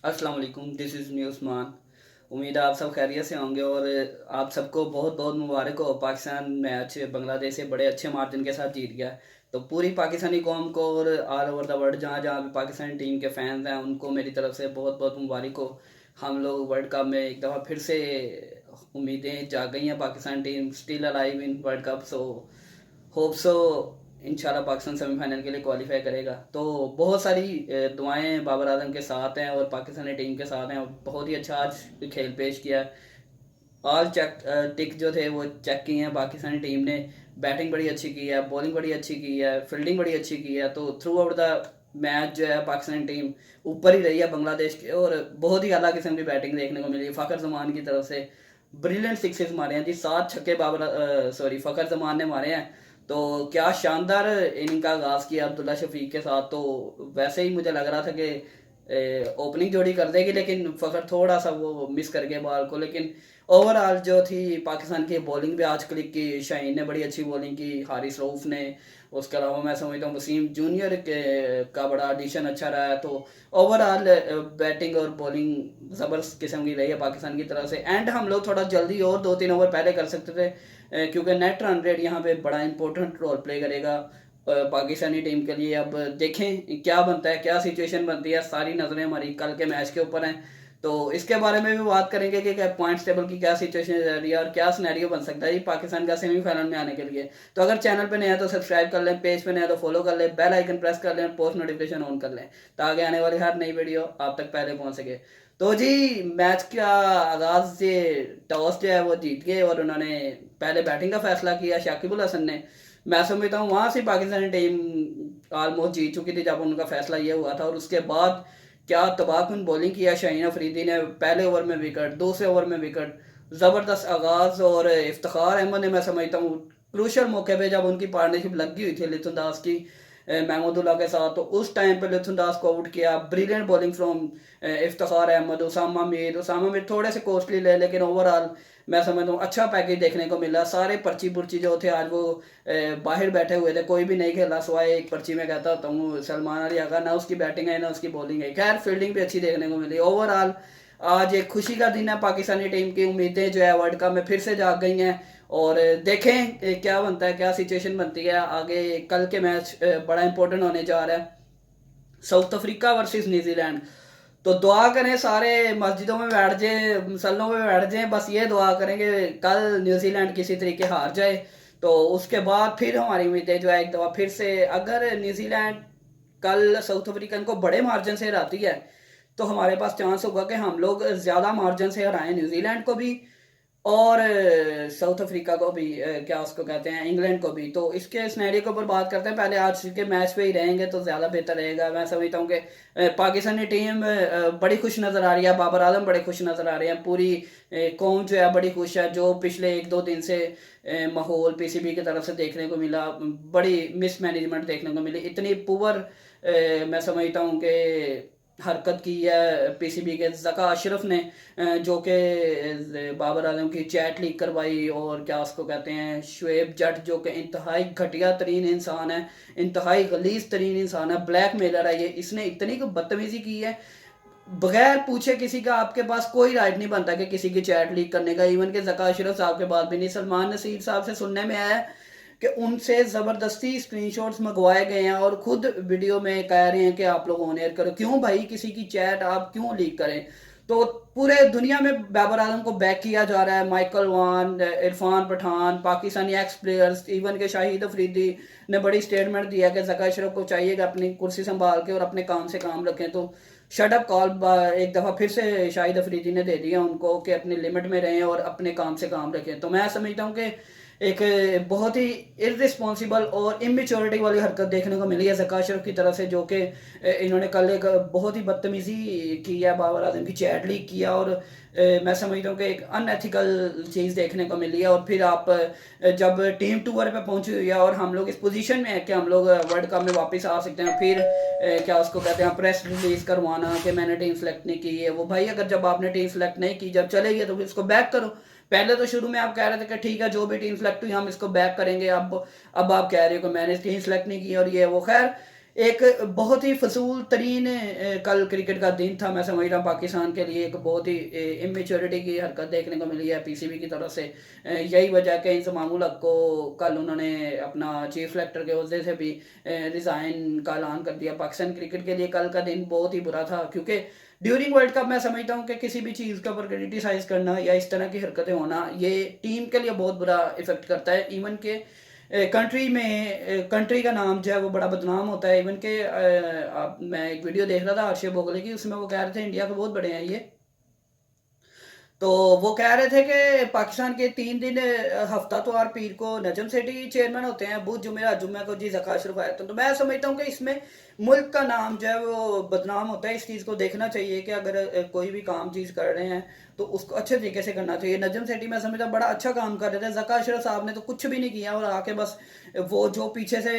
अस्सलाम वालेकुम, this is me Usman. उम्मीद है आप सब खैरियत से होंगे और आप सबको बहुत बहुत मुबारक हो। पाकिस्तान मैच बांग्लादेश से बड़े अच्छे मार्जिन के साथ जीत गया। तो पूरी पाकिस्तानी कौम को और ऑल ओवर द वर्ल्ड जहाँ जहाँ भी पाकिस्तानी टीम के फैंस हैं उनको मेरी तरफ से बहुत बहुत मुबारक हो। हम लोग वर्ल्ड कप में एक दफ़ा फिर से उम्मीदें जाग गई हैं। Pakistan team still alive in world cup, so hope so इंशाल्लाह पाकिस्तान सेमीफाइनल के लिए क्वालिफाई करेगा। तो बहुत सारी दुआएं बाबर आजम के साथ हैं और पाकिस्तानी टीम के साथ हैं। बहुत ही अच्छा आज खेल पेश किया। ऑल चेक टिक जो थे वो चेक किए हैं पाकिस्तानी टीम ने। बैटिंग बड़ी अच्छी की है, बॉलिंग बड़ी अच्छी की है, फील्डिंग बड़ी अच्छी की है। तो थ्रू आउट द मैच जो है पाकिस्तानी टीम ऊपर ही रही है बांग्लादेश के, और बहुत ही अला किस्म की बैटिंग देखने को मिली। फ़खर जमान की तरफ से ब्रिलियंट सिक्सेस मारे हैं जी, 7 छक्के फ़खर जमान ने मारे हैं। तो क्या शानदार इनिंग का आगाज़ किया अब्दुल्ला शफीक के साथ। तो वैसे ही मुझे लग रहा था कि ओपनिंग जोड़ी कर देगी, लेकिन फ़खर थोड़ा सा वो मिस कर गए बॉल को। लेकिन ओवरऑल जो थी पाकिस्तान की बॉलिंग भी आज क्लिक की। शाहीन ने बड़ी अच्छी बॉलिंग की, हारिस रऊफ ने। उसके अलावा मैं समझता हूँ वसीम जूनियर के का बड़ा एडिशन अच्छा रहा है। तो ओवरऑल बैटिंग और बॉलिंग ज़बरदस्त किस्म की रही है पाकिस्तान की तरफ से। एंड हम लोग थोड़ा जल्दी और 2-3 ओवर पहले कर सकते थे, क्योंकि नेट रन रेट यहाँ पे बड़ा इंपॉर्टेंट रोल प्ले करेगा पाकिस्तानी टीम के लिए। अब देखें क्या बनता है, क्या सिचुएशन बनती है। सारी नज़रें हमारी कल के मैच के ऊपर हैं। तो इसके बारे में भी बात करेंगे कि क्या पॉइंट्स टेबल की क्या सिचुएशन रह रही है और क्या सिनेरियो बन सकता है ये पाकिस्तान का सेमीफाइनल में आने के लिए। तो अगर चैनल पे नया है तो सब्सक्राइब कर लें, पेज पे नया है तो फॉलो कर लें, बेल आइकन प्रेस कर लें, पोस्ट नोटिफिकेशन ऑन कर लें, ताकि आने वाली हर नई वीडियो आप तक पहले पहुंच सके। तो जी, मैच का आगाज से टॉस जो है वो जीत गए और उन्होंने पहले बैटिंग का फैसला किया शाकिब अल हसन ने। मैं समझता हूँ वहां से पाकिस्तानी टीम ऑलमोस्ट जीत चुकी थी जब उनका फैसला ये हुआ था। और उसके बाद क्या तबाहकुन बॉलिंग किया शाहीन अफरीदी ने। पहले ओवर में विकेट, दूसरे ओवर में विकेट, ज़बरदस्त आगाज़। और इफ्तिखार अहमद ने, मैं समझता हूँ क्रूशल मौके पे जब उनकी पार्टनरशिप लगी हुई थी लिथुन दास की महमूदुल्लाह के साथ, तो उस टाइम पे लिथुन दास को आउट किया। Brilliant bowling from Iftikhar Ahmed. Usama Mir थोड़े से कॉस्टली ले, लेकिन ओवरऑल मैं समझता हूँ अच्छा पैकेज देखने को मिला। सारे पर्ची पुर्ची जो थे आज वो बाहर बैठे हुए थे, कोई भी नहीं खेला सिवाय एक पर्ची में कहता होता हूँ सलमान अली आगा। ना उसकी बैटिंग है ना उसकी बॉलिंग है। खैर फील्डिंग भी अच्छी देखने को मिली। ओवरऑल आज एक खुशी का दिन है। पाकिस्तानी टीम की उम्मीदें जो है वर्ल्ड कप में फिर से जाग गई हैं। और देखें क्या बनता है, क्या सिचुएशन बनती है आगे। कल के मैच बड़ा इंपॉर्टेंट होने जा रहा है, साउथ अफ्रीका वर्सेस न्यूजीलैंड। तो दुआ करें सारे मस्जिदों में बैठ जाए, मसल्लों में बैठ जाएं, बस ये दुआ करें कि कल न्यूजीलैंड किसी तरीके हार जाए। तो उसके बाद फिर हमारी उम्मीदें जो है एक दफ़ा फिर से, अगर न्यूजीलैंड कल साउथ अफ्रीकन को बड़े मार्जिन से हराती है तो हमारे पास चांस होगा कि हम लोग ज़्यादा मार्जिन से हराएं न्यूजीलैंड को भी और साउथ अफ्रीका को भी, क्या उसको कहते हैं, इंग्लैंड को भी। तो इसके स्नैरियो के ऊपर बात करते हैं। पहले आज के मैच पे ही रहेंगे तो ज़्यादा बेहतर रहेगा। मैं समझता हूँ कि पाकिस्तानी टीम बड़ी खुश नज़र आ रही है। बाबर आजम बड़े खुश नज़र आ रहे हैं। पूरी कौम जो है बड़ी खुश है। जो पिछले 1-2 दिन से माहौल पीसीबी की तरफ से देखने को मिला, बड़ी मिस मैनेजमेंट देखने को मिली। इतनी पुअर मैं समझता हूँ कि हरकत की है पीसीबी के ज़का अशरफ ने, जो कि बाबर आजम की चैट लीक करवाई। और क्या उसको कहते हैं, शुएब जट, जो कि इंतहाई घटिया तरीन इंसान है, इंतहाई गलीज तरीन इंसान है, ब्लैक मेलर है ये। इसने इतनी को बदतमीजी की है, बगैर पूछे किसी का आपके पास कोई राइट नहीं बनता कि किसी की चैट लीक करने का। इवन के ज़का अशरफ साहब के बाद भी नहीं। सलमान नसीर साहब से सुनने में आया कि उनसे ज़बरदस्ती स्क्रीनशॉट्स मंगवाए गए हैं और खुद वीडियो में कह रहे हैं कि आप लोग ऑन एयर करो। क्यों भाई, किसी की चैट आप क्यों लीक करें। तो पूरे दुनिया में बाबर आजम को बैक किया जा रहा है। Michael Vaughan, Irfan Pathan, Pakistani ex players, even के शाहिद अफरीदी ने बड़ी स्टेटमेंट दिया कि ज़का अशरफ को चाहिए कि अपनी कुर्सी संभाल के और अपने काम से काम रखें। तो शट अप कॉल एक दफ़ा फिर से शाहिद अफरीदी ने दे दिया उनको कि अपनी लिमिट में रहें और अपने काम से काम रखें। तो मैं समझता हूँ कि एक बहुत ही इररिस्पॉन्सिबल और इमेच्योरिटी वाली हरकत देखने को मिली है ज़का अशरफ की तरफ से, जो कि इन्होंने कल एक बहुत ही बदतमीजी की है, बाबर आजम की चैट लीक किया। और मैं समझता हूँ कि एक अनएथिकल चीज़ देखने को मिली है। और फिर आप जब टीम टूर पे पहुंची हुई है और हम लोग इस पोजीशन में है कि हम लोग वर्ल्ड कप में वापस आ सकते हैं, फिर क्या उसको कहते हैं प्रेस रिलीज करवाना कि मैंने टीम सेलेक्ट नहीं की है। वो भाई, अगर जब आपने टीम सेलेक्ट नहीं की, जब चले गए तो फिर इसको बैक करो। पहले तो शुरू में आप कह रहे थे कि ठीक है जो भी टीम सेलेक्ट हुई हम इसको बैक करेंगे। अब आप कह रहे हो कि मैंने टीम सेलेक्ट नहीं की और ये वो। खैर एक बहुत ही फजूल तरीन कल क्रिकेट का दिन था। मैं समझ रहा हूँ पाकिस्तान के लिए एक बहुत ही इमेच्योरिटी की हरकत देखने को मिली है पीसीबी की तरफ से। यही वजह कि इंजमाम उल हक को कल उन्होंने अपना चीफ सेलेक्टर के ओहदे से भी रिज़ाइन का ऐलान कर दिया। पाकिस्तान क्रिकेट के लिए कल का दिन बहुत ही बुरा था, क्योंकि ड्यूरिंग वर्ल्ड कप मैं समझता हूँ कि किसी भी चीज़ के ऊपर क्रिटिसाइज करना या इस तरह की हरकतें होना ये टीम के लिए बहुत बुरा इफेक्ट करता है। इवन के कंट्री में कंट्री का नाम जो है वो बड़ा बदनाम होता है। इवन के मैं एक वीडियो देख रहा था हर्षे भोगले की, उसमें वो कह रहे थे इंडिया के बहुत बड़े हैं ये। तो वो कह रहे थे कि पाकिस्तान के 3 दिन हफ्ता त्वार पीर को नजम सेठी चेयरमैन होते हैं, बुध जुमेरात जुम्मे को जी ज़का अशरफ आया। तो मैं समझता हूँ कि इसमें मुल्क का नाम जो है वो बदनाम होता है। इस चीज़ को देखना चाहिए कि अगर कोई भी काम चीज़ कर रहे हैं तो उसको अच्छे तरीके से करना चाहिए। नजम सेठी मैं समझता बड़ा अच्छा काम कर रहे थे, ज़का अशरफ साहब ने तो कुछ भी नहीं किया और आके बस वो जो पीछे से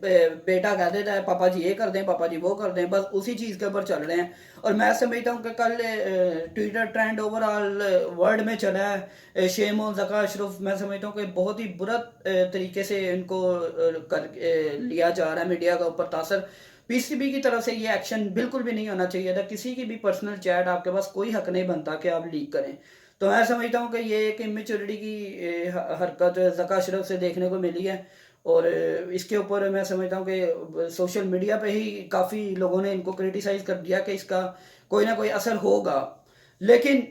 बेटा कह देता है पापा जी ये कर दें पापा जी वो कर दें, बस उसी चीज़ के ऊपर चल रहे हैं। और मैं समझता हूँ कि कल ट्विटर ट्रेंड वर्ल्ड में चला है शेम और ज़का अशरफ। मैं समझता हूँ कि बहुत ही बुरा तरीके से इनको लिया जा रहा है मीडिया का ऊपर तासर। पीसीबी की तरफ से ये एक्शन बिल्कुल भी नहीं होना चाहिए था। किसी की भी पर्सनल चैट आपके पास कोई हक नहीं बनता कि आप लीक करें। तो मैं समझता हूँ कि ये एक इमेच्योरिटी की हरकत ज़का अशरफ से देखने को मिली है। और इसके ऊपर मैं समझता हूँ कि सोशल मीडिया पे ही काफ़ी लोगों ने इनको क्रिटिसाइज़ कर दिया कि इसका कोई ना कोई असर होगा। लेकिन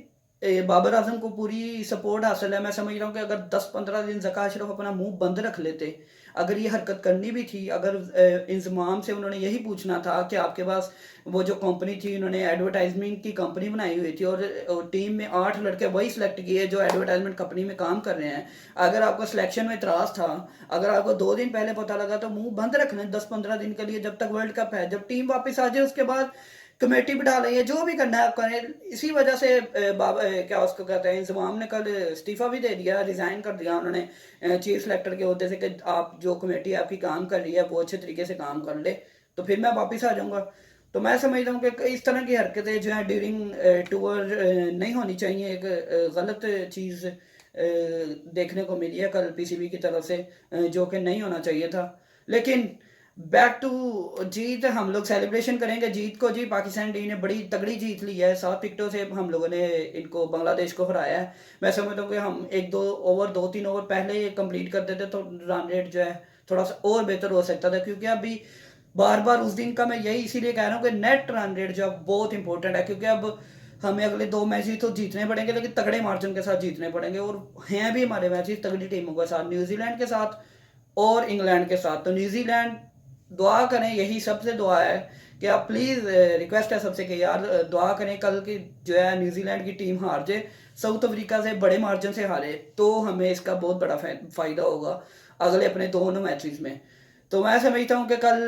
बाबर आजम को पूरी सपोर्ट हासिल है। मैं समझ रहा हूँ कि अगर 10-15 दिन ज़का अशरफ अपना मुंह बंद रख लेते, अगर ये हरकत करनी भी थी, अगर इंजमाम से उन्होंने यही पूछना था कि आपके पास वो जो कंपनी थी उन्होंने एडवर्टाइजमेंट की कंपनी बनाई हुई थी और टीम में 8 लड़के वही सिलेक्ट किए जो एडवर्टाइजमेंट कंपनी में काम कर रहे हैं। अगर आपको सिलेक्शन में इतराज़ था, अगर आपको 2 दिन पहले पता लगा, तो मुंह बंद रखना 10-15 दिन के लिए जब तक वर्ल्ड कप है। जब टीम वापस आ जाए उसके बाद कमेटी बिठा लेंगे, जो भी करना है आप करें। इसी वजह से क्या उसको कहते हैं, इंजमाम ने कल इस्तीफा भी दे दिया, रिज़ाइन कर दिया उन्होंने चीफ सेलेक्टर के होते से कि आप जो कमेटी आपकी काम कर रही है वो अच्छे तरीके से काम कर ले, तो फिर मैं वापस आ जाऊँगा। तो मैं समझता हूँ कि इस तरह की हरकतें जो हैं ड्यूरिंग टूर नहीं होनी चाहिए। एक गलत चीज़ देखने को मिली है कल पीसीबी की तरफ से, जो कि नहीं होना चाहिए था। लेकिन बैक टू जीत, हम लोग सेलिब्रेशन करेंगे जीत को। जी पाकिस्तान टीम ने बड़ी तगड़ी जीत ली है, 7 विकेटों से हम लोगों ने इनको बांग्लादेश को हराया है। मैं समझता हूँ कि हम 2-3 ओवर पहले कंप्लीट कर देते तो रन रेट जो है थोड़ा सा और बेहतर हो सकता था, क्योंकि अभी बार बार उस दिन का मैं यही इसीलिए कह रहा हूँ कि नेट रन रेट जो है बहुत इंपॉर्टेंट है, क्योंकि अब हमें अगले 2 मैच तो जीतने पड़ेंगे, लेकिन तगड़े मार्जिन के साथ जीतने पड़ेंगे। और हैं भी हमारे मैचेस तगड़ी टीमों के साथ, न्यूजीलैंड के साथ और इंग्लैंड के साथ। तो न्यूजीलैंड दुआ करें, यही सबसे दुआ है कि आप प्लीज़, रिक्वेस्ट है सबसे कि यार दुआ करें कल की जो है न्यूजीलैंड की टीम हार जाए, साउथ अफ्रीका से बड़े मार्जिन से हारे, तो हमें इसका बहुत बड़ा फ़ायदा होगा अगले अपने दोनों मैचेस में। तो मैं समझता हूँ कि कल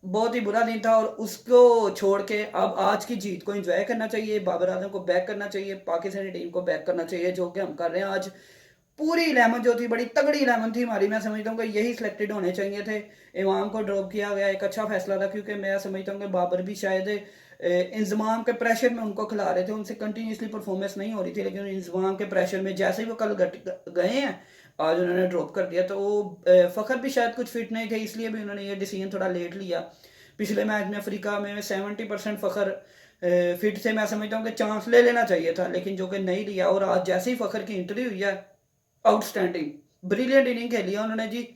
बहुत ही बुरा दिन था और उसको छोड़ के अब आज की जीत को एंजॉय करना चाहिए, बाबर आजम को बैक करना चाहिए, पाकिस्तानी टीम को बैक करना चाहिए, जो कि हम कर रहे हैं। आज पूरी 11 जो थी बड़ी तगड़ी 11 थी हमारी। मैं समझता हूँ कि यही सिलेक्टेड होने चाहिए थे। इमाम को ड्रॉप किया गया एक अच्छा फैसला था, क्योंकि मैं समझता हूँ कि बाबर भी शायद इंजमाम के प्रेशर में उनको खिला रहे थे, उनसे कंटिन्यूसली परफॉर्मेंस नहीं हो रही थी, लेकिन इंजमाम के प्रेशर में जैसे ही वो कल गए हैं, आज उन्होंने ड्रॉप कर दिया। तो वो फ़खर भी शायद कुछ फिट नहीं थे, इसलिए भी उन्होंने ये डिसीजन थोड़ा लेट लिया। पिछले मैच में अफ्रीका में 70% फ़खर फिट से। मैं समझता हूँ कि चांस ले लेना चाहिए था, लेकिन जो कि नहीं लिया। और आज जैसे ही फ़खर की एंट्री हुई है, आउटस्टैंडिंग ब्रिलियंट इनिंग खेली है उन्होंने जी,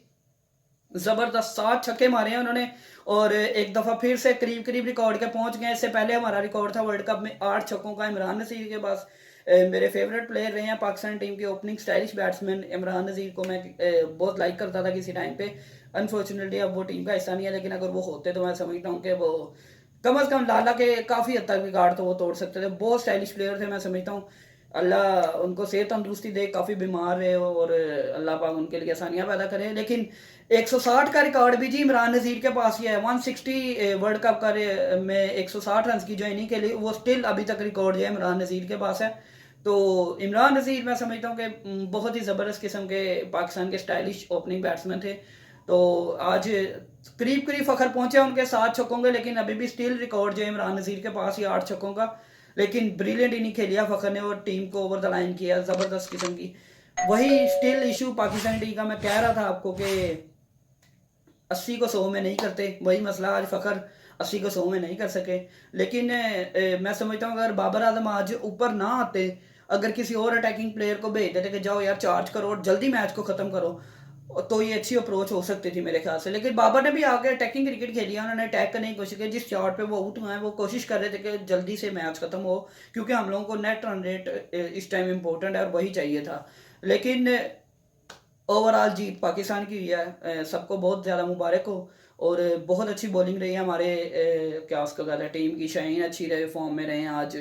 जबरदस्त 7 छक्के मारे हैं उन्होंने। और एक दफा फिर से करीब करीब रिकॉर्ड के पहुंच गए। इससे पहले हमारा रिकॉर्ड था वर्ल्ड कप में 8 छक्कों का, इमरान नज़ीर के पास। मेरे फेवरेट प्लेयर रहे हैं पाकिस्तान टीम के opening stylish batsman Imran Nazir को मैं बहुत लाइक करता था किसी टाइम पे। अनफॉर्चुनेटली अब वो टीम का हिस्सा नहीं है, लेकिन अगर वो होते तो मैं समझता हूँ कि वो कम अज़ कम लाला के काफ़ी हद तक रिकॉर्ड तो वो तोड़ सकते थे। बहुत स्टाइलिश प्लेयर थे। मैं समझता हूँ अल्लाह उनको सेहत तंदुरुस्ती दे, काफ़ी बीमार रहे और अल्लाह पाक उनके लिए आसानियाँ पैदा करे। लेकिन 160 का रिकॉर्ड भी जी इमरान नज़ीर के पास ही है। 160 वर्ल्ड कप का में 160 रन की जो इनिंग के लिए, वो स्टिल अभी तक रिकॉर्ड जो है इमरान नज़ीर के पास है। तो इमरान नज़ीर मैं समझता हूँ कि बहुत ही ज़बरदस्त किस्म के पाकिस्तान के स्टाइलिश ओपनिंग बैट्समैन थे। तो आज करीब करीब फ़खर पहुंचे उनके 7 छक्कों के, लेकिन अभी भी स्टिल रिकॉर्ड जो है इमरान नज़ीर के पास ही 8 छक्कों का। लेकिन ब्रिलियंट इनिंग खेली है फ़खर ने और टीम को ओवर द लाइन किया ज़बरदस्त किस्म की। वही स्टिल इशू पाकिस्तानी टीम का मैं कह रहा था आपको कि 80 को 100 में नहीं करते, वही मसला आज फ़खर 80 को 100 में नहीं कर सके। लेकिन मैं समझता हूँ अगर बाबर आजम आज ऊपर ना आते, अगर किसी और अटैकिंग प्लेयर को भेज देते कि जाओ यार चार्ज करो और जल्दी मैच को ख़त्म करो, तो ये अच्छी अप्रोच हो सकती थी मेरे ख्याल से। लेकिन बाबर ने भी आके अटैकिंग क्रिकेट खेली है, उन्होंने अटैक करने की कोशिश की। जिस शॉट पे वो आउट हुए हैं वो कोशिश कर रहे थे कि जल्दी से मैच खत्म हो, क्योंकि हम लोगों को नेट रन रेट इस टाइम इंपॉर्टेंट है और वही चाहिए था। लेकिन ओवरऑल जीत पाकिस्तान की हुई है, सबको बहुत ज़्यादा मुबारक हो। और बहुत अच्छी बॉलिंग रही है हमारे, क्या उसको कहते हैं, टीम की। शाहीन अच्छी रहे, फॉर्म में रहे हैं आज।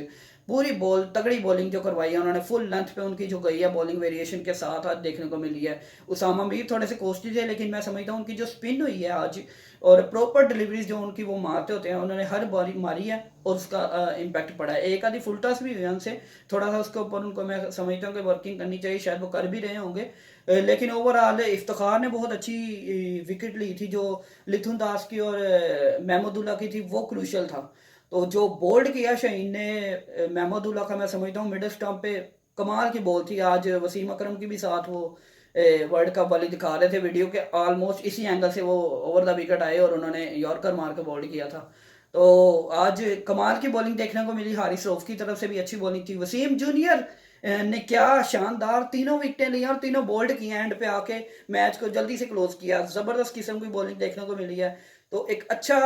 पूरी बॉल तगड़ी बॉलिंग जो करवाई है उन्होंने, फुल लेंथ पे उनकी जो गई है बॉलिंग वेरिएशन के साथ आज देखने को मिली है। उसामा मीर थोड़े से कॉस्टली थे, लेकिन मैं समझता हूँ उनकी जो स्पिन हुई है आज और प्रॉपर डिलीवरीज जो उनकी वो मारते होते हैं, उन्होंने हर बॉल मारी है और उसका इम्पैक्ट पड़ा है। एक आधी फुल टॉस भी हुई है उनसे, थोड़ा सा उसके ऊपर उनको मैं समझता हूँ कि वर्किंग करनी चाहिए, शायद वो कर भी रहे होंगे। लेकिन ओवरऑल इफ्तिखार ने बहुत अच्छी विकेट ली थी, जो लिथुन दास की और महमूदुल्लाह की थी, वो क्रूशल था। तो जो बोल्ड किया शाहीन ने महमूदुल्लाह का, मैं समझता हूँ मिडिल स्टंप पे कमाल की बॉल थी। आज वसीम अकरम की भी साथ वो वर्ल्ड कप वाली दिखा रहे थे वीडियो के, ऑलमोस्ट इसी एंगल से वो ओवर द विकेट आए और उन्होंने यॉर्कर मार के बॉल्ड किया था। तो आज कमाल की बॉलिंग देखने को मिली, हारिस रऊफ की तरफ से भी अच्छी बॉलिंग थी। वसीम जूनियर ने क्या शानदार तीनों विकेटें ली और तीनों बोल्ड किए, एंड पे आके मैच को जल्दी से क्लोज किया। ज़बरदस्त किस्म की बॉलिंग देखने को मिली है। तो एक अच्छा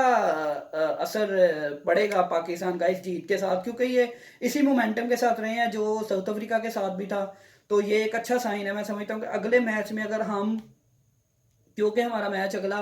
असर पड़ेगा पाकिस्तान का इस जीत के साथ, क्योंकि ये इसी मोमेंटम के साथ रहे हैं जो साउथ अफ्रीका के साथ भी था। तो ये एक अच्छा साइन है। मैं समझता हूँ कि अगले मैच में अगर हम, क्योंकि हमारा मैच अगला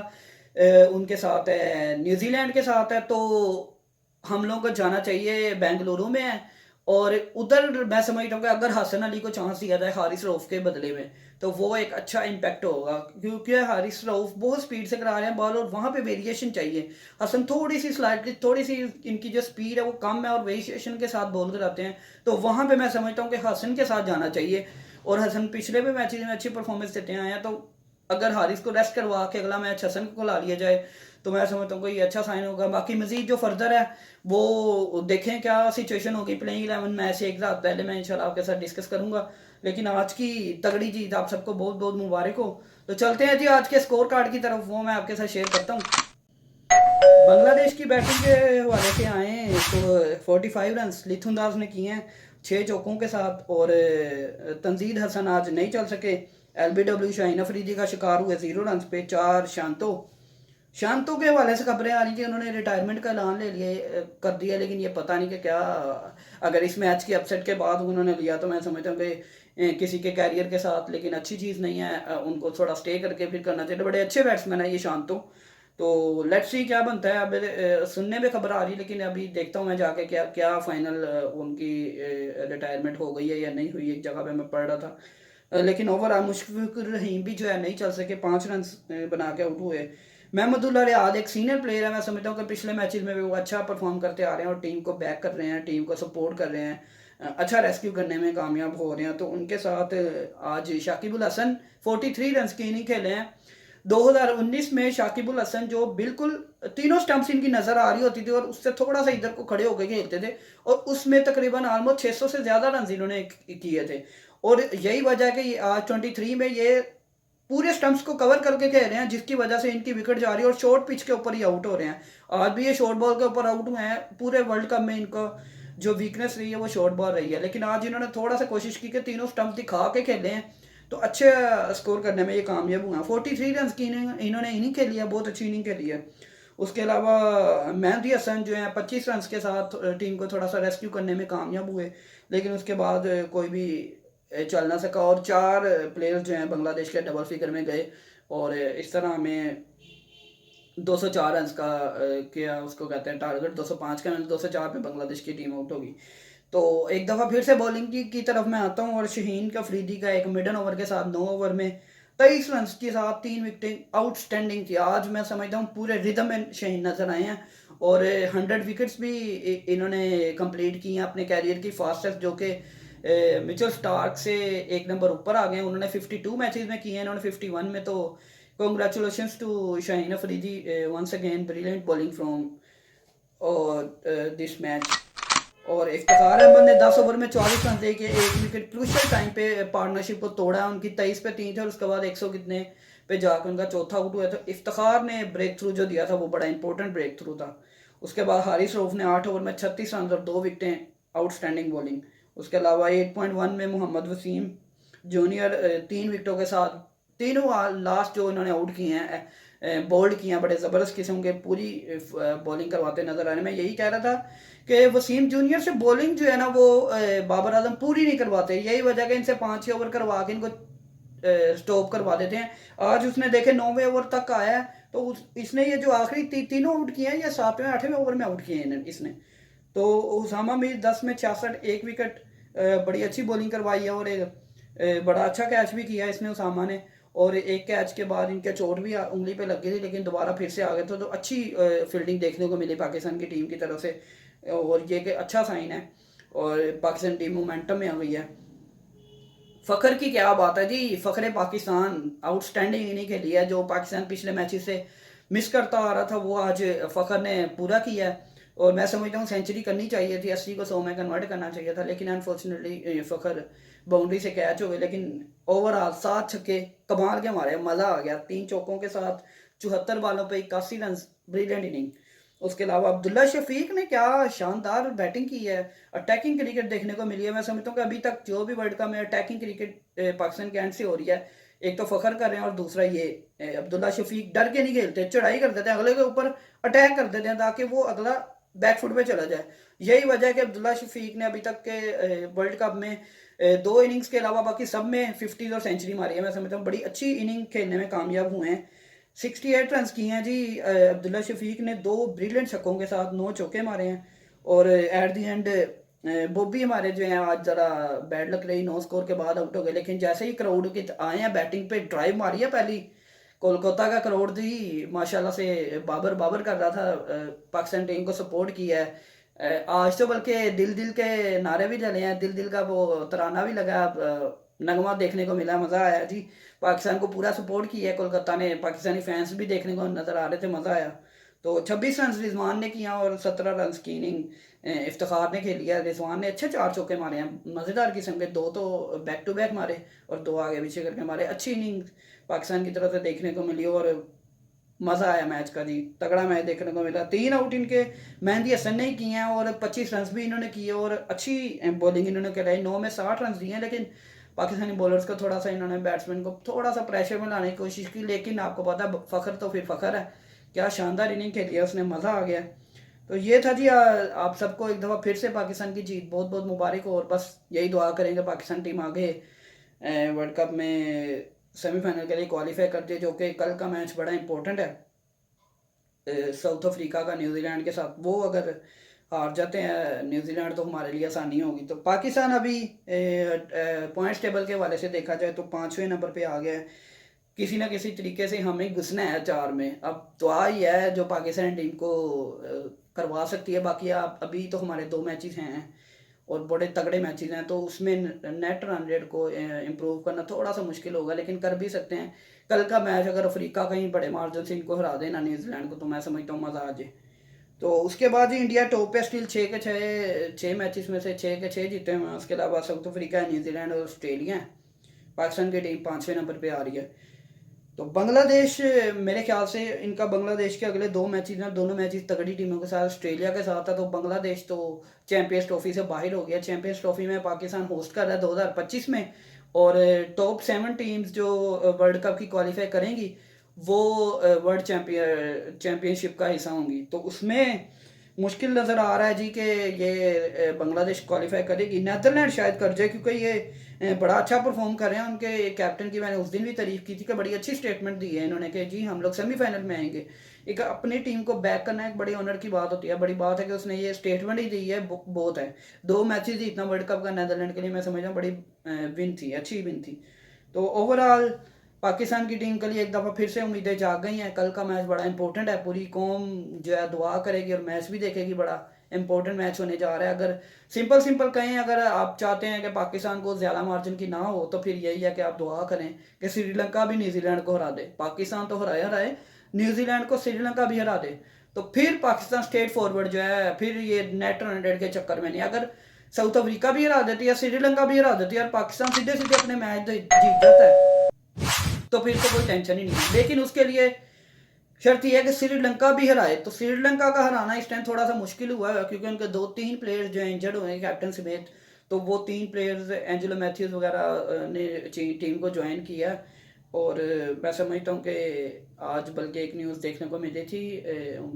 उनके साथ है, न्यूजीलैंड के साथ है, तो हम लोगों को जाना चाहिए, बेंगलुरु में है। और उधर मैं समझता हूँ कि अगर हसन अली को चांस दिया जाए हारिस रऊफ के बदले में, तो वो एक अच्छा इम्पैक्ट होगा, क्योंकि हारिस रऊफ बहुत स्पीड से करा रहे हैं बॉल और वहाँ पे वेरिएशन चाहिए। हसन थोड़ी सी स्लाइटली, थोड़ी सी इनकी जो स्पीड है वो कम है और वेरिएशन के साथ बॉल कराते हैं। तो वहाँ पे मैं समझता हूँ कि हसन के साथ जाना चाहिए। और हसन पिछले भी मैचेज में अच्छी परफॉर्मेंस देते आए हैं, तो अगर हारिस को रेस्ट करवा के अगला मैच हसन को ला लिया जाए, तो मैं समझता हूँ ये अच्छा साइन होगा। बाकी मजीद जो फर्दर है वो देखें क्या सिचुएशन होगी प्लेइंग 11 मैच एक रात पहले मैं इंशाल्लाह आपके साथ डिस्कस करूंगा। लेकिन आज की तगड़ी जीत, आप सबको बहुत बहुत मुबारक हो। तो चलते हैं जी आज के स्कोर कार्ड की तरफ, वो मैं आपके साथ शेयर करता हूँ। बांग्लादेश की बैटिंग के हवाले से आए तो 45 रन लिथुन दास ने किए हैं 6 चौकों के साथ, और तंजीद हसन आज नहीं चल सके। LBW शाहीन अफरीदी का शिकार हुए 0 रन पे। 4 शांतो, शांतो के हवाले से खबरें आ रही थी उन्होंने रिटायरमेंट का ऐलान ले लिया कर दिया, लेकिन ये पता नहीं कि क्या, अगर इस मैच की अपसेट के बाद उन्होंने लिया तो मैं समझता हूँ कि किसी के कैरियर के साथ लेकिन अच्छी चीज़ नहीं है। उनको थोड़ा स्टे करके फिर करना चाहिए। बड़े अच्छे बैट्समैन है ये शांतो। तो लेट्स सी क्या बनता है। अब सुनने में खबर आ रही है, लेकिन अभी देखता हूँ मैं जाके क्या क्या फाइनल उनकी रिटायरमेंट हो गई है या नहीं हुई। एक जगह पे मैं पढ़ रहा था। लेकिन ओवरऑल मुशफिकुर रहीम भी जो है नहीं चल सके, 5 रन बना के आउट हुए। महमूदुल्लाह रियाद एक सीनियर प्लेयर है, मैं समझता हूँ कि पिछले मैचेस में भी वो अच्छा परफॉर्म करते आ रहे हैं और टीम को बैक कर रहे हैं, टीम को सपोर्ट कर रहे हैं, अच्छा रेस्क्यू करने में कामयाब हो रहे हैं। तो उनके साथ आज शाकिबुल हसन 43 रन की इनिंग खेले हैं। 2019 में शाकिबुल हसन जो बिल्कुल तीनों स्टंप्स इनकी नजर आ रही होती थी और उससे थोड़ा सा इधर को खड़े होकर खेलते थे, और उसमें तकरीबन ऑलमोस्ट 600 से ज्यादा रन इन्होंने किए थे। और यही वजह है कि आज 23 में ये पूरे स्टंप्स को कवर करके खेल रहे हैं, जिसकी वजह से इनकी विकेट जा रही है और शॉर्ट पिच के ऊपर ही आउट हो रहे हैं। आज भी ये शॉर्ट बॉल के ऊपर आउट हुए हैं। पूरे वर्ल्ड कप में इनको जो वीकनेस रही है वो शॉर्ट बॉल रही है, लेकिन आज इन्होंने थोड़ा सा कोशिश की कि तीनों स्टंप दिखा के खेले हैं, तो अच्छे स्कोर करने में ये कामयाब हुआ। 43 रन की इन्होंने इनिंग खेली है, बहुत अच्छी इनिंग खेली है। उसके अलावा मेहदी हसन जो है 25 रन के साथ टीम को थोड़ा सा रेस्क्यू करने में कामयाब हुए, लेकिन उसके बाद कोई भी चल ना सका। और 4 प्लेयर्स जो हैं बांग्लादेश के डबल फिगर में गए, और इस तरह हमें 204 रन का क्या उसको कहते हैं टारगेट, 205 का, 204 पे बांग्लादेश की टीम आउट होगी। तो एक दफ़ा फिर से बॉलिंग की तरफ मैं आता हूँ, और शाहीन का अफरीदी का एक मिडन ओवर के साथ 9 ओवर में 23 रन के साथ 3 विकेटें आउटस्टैंडिंग थी। आज मैं समझता हूँ पूरे रिदम में शाहीन नजर आए हैं, और 100 विकेट्स भी इन्होंने कंप्लीट की हैं अपने कैरियर की फास्टेस्ट, जो कि मिचेल स्टार्क से एक नंबर ऊपर आ गए। उन्होंने 52 मैचेस में किए हैं, इन्होंने 51 में। तो congratulations to Shaheen Afridi, once again brilliant bowling from this match. और इफ्तिखार अहमद ने 10 ओवर में 44 रन दे के एक विकेट क्रूशियल टाइम पे पार्टनरशिप को तोड़ा। उनकी 23 पे 3 थे और उसके बाद 100 कितने पे जाकर उनका चौथा आउट हुआ। तो इफ्तिखार ने ब्रेक थ्रू जो दिया था वो बड़ा इंपॉर्टेंट ब्रेक थ्रू था। उसके बाद हारिस रऊफ ने 8 ओवर में 36 रन और 2 विकेटें, आउटस्टैंडिंग बॉलिंग। उसके अलावा 8.1 में मोहम्मद वसीम जूनियर 3 विकेटों के साथ, तीनों लास्ट जो इन्होंने आउट किए हैं, बोल्ड किए हैं, बड़े ज़बरदस्त किस्म के पूरी बॉलिंग करवाते नजर आ रहे हैं। मैं यही कह रहा था कि वसीम जूनियर से बॉलिंग जो है ना वो बाबर आजम पूरी नहीं करवाते, यही वजह कि इनसे 5-6 ओवर करवा के इनको स्टॉप करवा देते हैं। आज उसने देखे 9वें ओवर तक आया है, तो इसने ये जो आखिरी तीनों आउट किए हैं, ये 7वें 8वें ओवर में आउट किए हैं इसने। तो उसामा मीर 10 में 66, 1 विकेट, बड़ी अच्छी बॉलिंग करवाई है और एक बड़ा अच्छा कैच भी किया इसने उसामा ने। और एक कैच के बाद इनके चोट भी उंगली पे लग गई थी, लेकिन दोबारा फिर से आ गए थे। तो अच्छी फील्डिंग देखने को मिली पाकिस्तान की टीम की तरफ से, और ये कि अच्छा साइन है और पाकिस्तान टीम मोमेंटम में आ गई है। फ़खर की क्या बात है जी, फ़खर पाकिस्तान आउटस्टैंडिंग इनिंग खेली है। जो पाकिस्तान पिछले मैचेस से मिस करता आ रहा था वो आज फ़खर ने पूरा किया है। और मैं समझता हूँ सेंचुरी करनी चाहिए थी, 80 को 100 में कन्वर्ट करना चाहिए था, लेकिन अनफॉर्चुनेटली फ़खर बाउंड्री से कैच हो गए। लेकिन ओवरऑल 7 छक्के कमाल के मारे, मज़ा आ गया। 3 चौकों के साथ 74 बालों पे 81 रन, ब्रिलियंट इनिंग। उसके अलावा अब्दुल्ला शफीक ने क्या शानदार बैटिंग की है, अटैकिंग क्रिकेट देखने को मिली है। मैं समझता हूँ कि अभी तक जो भी वर्ल्ड कप में अटैकिंग क्रिकेट पाकिस्तान के एंड से हो रही है, एक तो फ़खर कर रहे हैं और दूसरा ये अब्दुल्ला शफीक डर के नहीं खेलते, चढ़ाई कर देते हैं, अगले के ऊपर अटैक कर देते हैं ताकि वो अगला बैकफुट पे चला जाए। यही वजह है कि अब्दुल्ला शफीक ने अभी तक के वर्ल्ड कप में 2 इनिंग्स के अलावा बाकी सब में 50 और सेंचुरी मारी है। मैं समझता हूँ बड़ी अच्छी इनिंग खेलने में कामयाब हुए हैं। 68 रन किए हैं जी अब्दुल्ला शफीक ने, 2 ब्रिलियंट छक्कों के साथ 9 चौके मारे हैं। और एट दी एंड बॉबी हमारे जो हैं आज ज़रा बैड लग रही, 9 स्कोर के बाद आउट हो गए। लेकिन जैसे ही क्राउड के आए हैं बैटिंग पे, ड्राइव मारी है पहली, कोलकाता का क्राउड थी माशाल्लाह से बाबर बाबर कर रहा था, पाकिस्तान टीम को सपोर्ट किया है। आज तो बल्कि दिल दिल के नारे भी चले हैं, दिल दिल का वो तराना भी लगा, नगमा देखने को मिला, मज़ा आया जी। पाकिस्तान को पूरा सपोर्ट किया है कोलकाता ने, पाकिस्तानी फैंस भी देखने को नज़र आ रहे थे, मज़ा आया। तो 26 रन रिजवान ने किया और 17 रन की इनिंग इफ्तिखार ने खेली है। रिजवान ने अच्छे 4 चौके मारे हैं, मज़ेदार किस्म के, 2 तो बैक टू बैक मारे और 2 आगे पीछे करके मारे। अच्छी इनिंग पाकिस्तान की तरफ से देखने को मिली और मज़ा आया मैच का जी, तगड़ा मैच देखने को मिला। 3 आउट इनके मेहंदी हसन ने ही किए हैं और 25 रन भी इन्होंने किए और अच्छी बॉलिंग इन्होंने कराई। 9 में 60 रन दिए हैं, लेकिन पाकिस्तानी बॉलर्स को थोड़ा सा, इन्होंने बैट्समैन को थोड़ा सा प्रेशर में लाने की कोशिश की। लेकिन आपको पता है फ़खर तो फिर फ़खर है, क्या शानदार इनिंग खेली है उसने, मज़ा आ गया। तो ये था जी, आप सबको एक दफ़ा फिर से पाकिस्तान की जीत बहुत बहुत मुबारक हो। और बस यही दुआ करेंगे पाकिस्तान टीम आगे वर्ल्ड कप में सेमीफाइनल के लिए क्वालिफाई करती है, जो कि कल का मैच बड़ा इंपॉर्टेंट है साउथ अफ्रीका का न्यूजीलैंड के साथ। वो अगर हार जाते हैं न्यूजीलैंड तो हमारे लिए आसानी होगी। तो पाकिस्तान अभी पॉइंट्स टेबल के हवाले से देखा जाए तो 5वें नंबर पे आ गया है। किसी ना किसी तरीके से हमें घुसना है 4 में। अब दुआ ही है जो पाकिस्तान टीम को करवा सकती है। बाकी आप अभी तो हमारे 2 मैचेस हैं और बड़े तगड़े मैचेस हैं, तो उसमें नेट रन रेट को इम्प्रूव करना थोड़ा सा मुश्किल होगा, लेकिन कर भी सकते हैं। कल का मैच अगर अफ्रीका कहीं बड़े मार्जिन से इनको हरा देना न्यूजीलैंड को, तो मैं समझता हूँ मज़ा आ जाए। तो उसके बाद ही इंडिया टॉप पे स्टिल 6 के 6 मैचेस में से 6 के 6 जीते हुए हैं। उसके अलावा साउथ अफ्रीका, न्यूजीलैंड और ऑस्ट्रेलिया है। पाकिस्तान की टीम 5वें नंबर पे आ रही है। तो बांग्लादेश, मेरे ख्याल से इनका बांग्लादेश के अगले 2 मैचेस हैं, दोनों मैचेस तगड़ी टीमों के साथ, ऑस्ट्रेलिया के साथ है। तो बांग्लादेश तो चैंपियंस ट्रॉफी से बाहर हो गया। चैंपियंस ट्रॉफी में पाकिस्तान होस्ट कर रहा है 2025 में, और टॉप 7 टीम्स जो वर्ल्ड कप की क्वालिफाई करेंगी वो वर्ल्ड चैंपियनशिप का हिस्सा होंगी। तो उसमें मुश्किल नज़र आ रहा है जी कि ये बांग्लादेश क्वालिफाई करेगी। नीदरलैंड शायद कर जाए, क्योंकि ये बड़ा अच्छा परफॉर्म कर रहे हैं। उनके कैप्टन की मैंने उस दिन भी तारीफ की थी कि बड़ी अच्छी स्टेटमेंट दी है इन्होंने कि जी हम लोग सेमीफाइनल में आएंगे। एक अपनी टीम को बैक करना एक बड़ी ऑनर की बात होती है, बड़ी बात है कि उसने ये स्टेटमेंट ही दी है, बहुत है। 2 मैचेस जीतना वर्ल्ड कप का नीदरलैंड के लिए मैं समझ रहा हूँ बड़ी विन थी, अच्छी विन थी। तो ओवरऑल पाकिस्तान की टीम के लिए एक दफ़ा फिर से उम्मीदें जाग गई हैं। कल का मैच बड़ा इंपॉर्टेंट है, पूरी कौम जो है दुआ करेगी और मैच भी देखेगी। बड़ा इंपॉर्टेंट मैच होने जा रहा है। अगर सिंपल कहें, अगर आप चाहते हैं कि पाकिस्तान को ज़्यादा मार्जिन की ना हो, तो फिर यही है कि आप दुआ करें कि श्रीलंका भी न्यूजीलैंड को हरा दे। पाकिस्तान तो हराए, न्यूजीलैंड को श्रीलंका भी हरा दे, तो फिर पाकिस्तान स्ट्रेट फॉरवर्ड जो है, फिर ये नेट रन रेट के चक्कर में नहीं। अगर साउथ अफ्रीका भी हरा देती है, श्रीलंका भी हरा देती है और पाकिस्तान सीधे सीधे अपने मैच जीत जाता है। तो फिर तो कोई टेंशन ही नहीं है। लेकिन उसके लिए शर्त यह है कि श्रीलंका भी हराए। तो श्रीलंका का हराना इस टाइम थोड़ा सा मुश्किल हुआ है, क्योंकि उनके 2-3 प्लेयर्स जो इंजर्ड हुए हैं कैप्टन समेत। तो वो 3 प्लेयर्स एंजेलो मैथ्यूज वगैरह ने टीम को ज्वाइन किया। और मैं समझता हूँ कि आज बल्कि एक न्यूज़ देखने को मिली थी,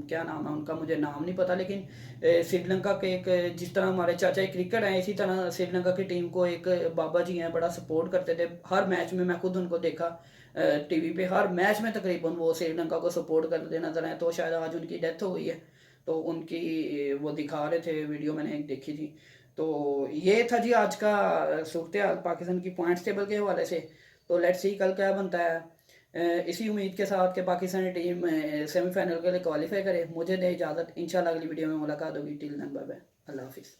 क्या नाम है उनका, मुझे नाम नहीं पता, लेकिन श्रीलंका के एक, जिस तरह हमारे चाचा एक क्रिकेट हैं, इसी तरह श्रीलंका की टीम को एक बाबा जी हैं, बड़ा सपोर्ट करते थे हर मैच में। मैं खुद उनको देखा टीवी पे, हर मैच में तकरीबन वो श्रीलंका को सपोर्ट करते नजर आए। तो शायद आज उनकी डेथ हो गई है, तो उनकी वो दिखा रहे थे वीडियो, मैंने एक देखी थी। तो ये था जी आज का सूरत हाल पाकिस्तान की पॉइंट्स टेबल के हवाले से। तो लेट्स सी कल क्या बनता है। इसी उम्मीद के साथ कि पाकिस्तानी टीम सेमीफाइनल के लिए क्वालिफाई करे। मुझे दे इजाज़त, इंशाल्लाह अगली वीडियो में मुलाकात होगी। टिल देन बाय बाय, अल्लाह हाफिज़।